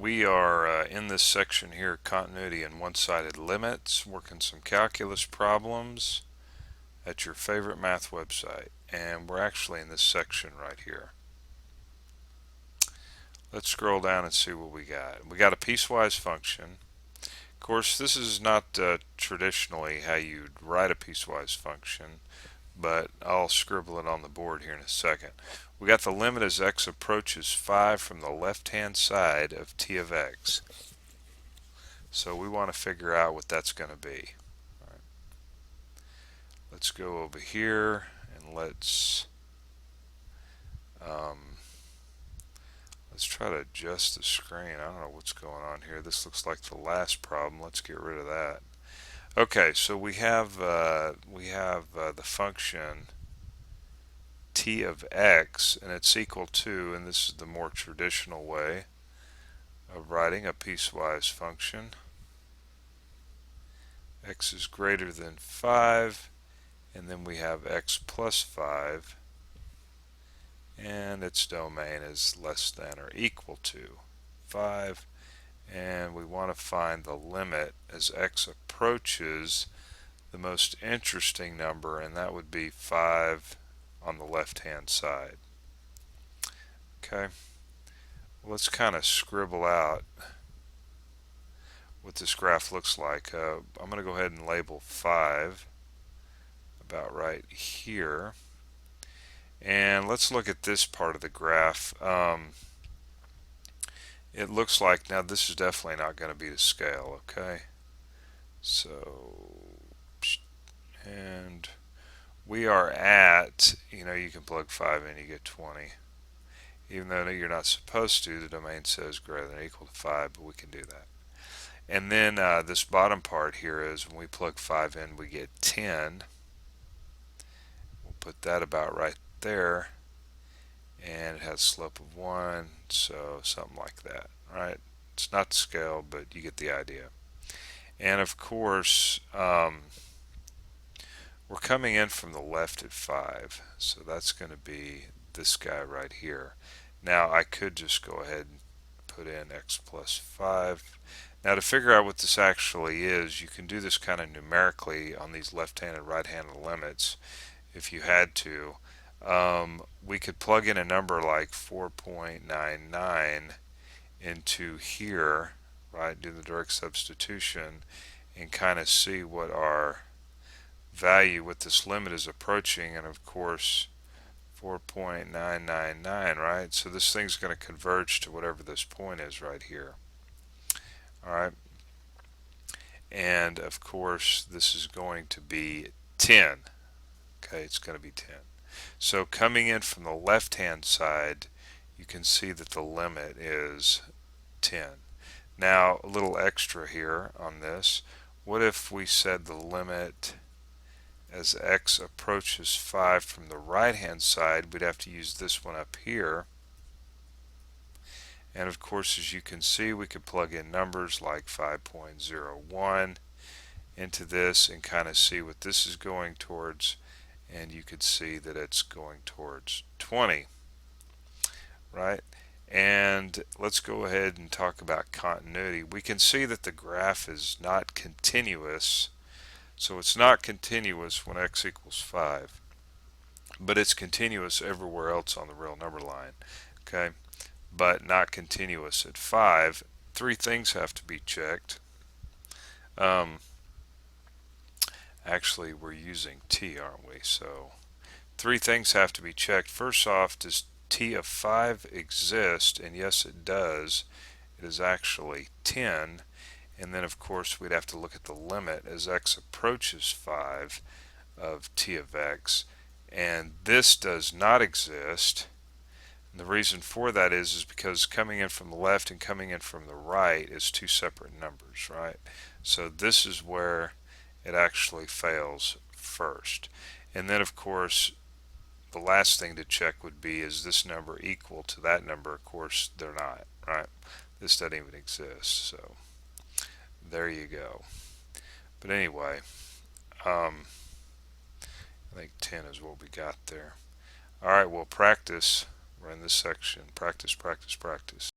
We are in this section here, continuity and one-sided limits, working some calculus problems at your favorite math website. And we're actually in this section right here. Let's scroll down and see what we got. We got a piecewise function. Of course, this is not traditionally how you'd write a piecewise function, but I'll scribble it on the board here in a second. We got the limit as x approaches 5 from the left-hand side of t of x. So we want to figure out what that's going to be. All right. Let's go over here and let's try to adjust the screen. I don't know what's going on here. This looks like the last problem. Let's get rid of that. Okay, so we have the function t of x, and it's equal to, and this is the more traditional way of writing a piecewise function. X is greater than 5, and then we have x plus 5, and its domain is less than or equal to 5, and we want to find the limit as x approaches the most interesting number, and that would be 5 on the left hand side. Okay, let's kind of scribble out what this graph looks like. I'm going to go ahead and label 5 about right here. And let's look at this part of the graph. It looks like, now this is definitely not going to be to scale, okay? So, and we are at, you can plug 5 in, you get 20. Even though you're not supposed to, the domain says greater than or equal to 5, but we can do that. And then this bottom part here is when we plug 5 in, we get 10. We'll put that about right there, and it has a slope of 1, so something like that, right? It's not to scale, but you get the idea. And of course, we're coming in from the left at 5, so that's going to be this guy right here. Now I could just go ahead and put in x plus 5. Now to figure out what this actually is, you can do this kind of numerically on these left-handed and right-handed limits if you had to. We could plug in a number like 4.99 into here, right, do the direct substitution, and kind of see what our value, what this limit is approaching, and of course 4.999, right? So this thing's going to converge to whatever this point is right here. Alright, and of course this is going to be 10. Okay, it's going to be 10. So coming in from the left hand side, you can see that the limit is 10. Now a little extra here on this. What if we said the limit as x approaches 5 from the right hand side? We'd have to use this one up here. And of course, as you can see, we could plug in numbers like 5.01 into this and kind of see what this is going towards, and you could see that it's going towards 20, right? And let's go ahead and talk about continuity. We can see that the graph is not continuous, so it's not continuous when x equals 5, but it's continuous everywhere else on the real number line, okay? But not continuous at 5. 3 things have to be checked. Actually, we're using t, aren't we? So 3 things have to be checked. First off, does t of 5 exist? And yes, it does. It is actually 10. And then of course we'd have to look at the limit as x approaches 5 of t of x, and this does not exist. And the reason for that is because coming in from the left and coming in from the right is 2 separate numbers, right? So this is where it actually fails first. And then of course the last thing to check would be, is this number equal to that number? Of course they're not, right? This doesn't even exist, so there you go. But anyway, I think 10 is what we got there. Alright, well, practice. We're in this section. Practice, practice, practice.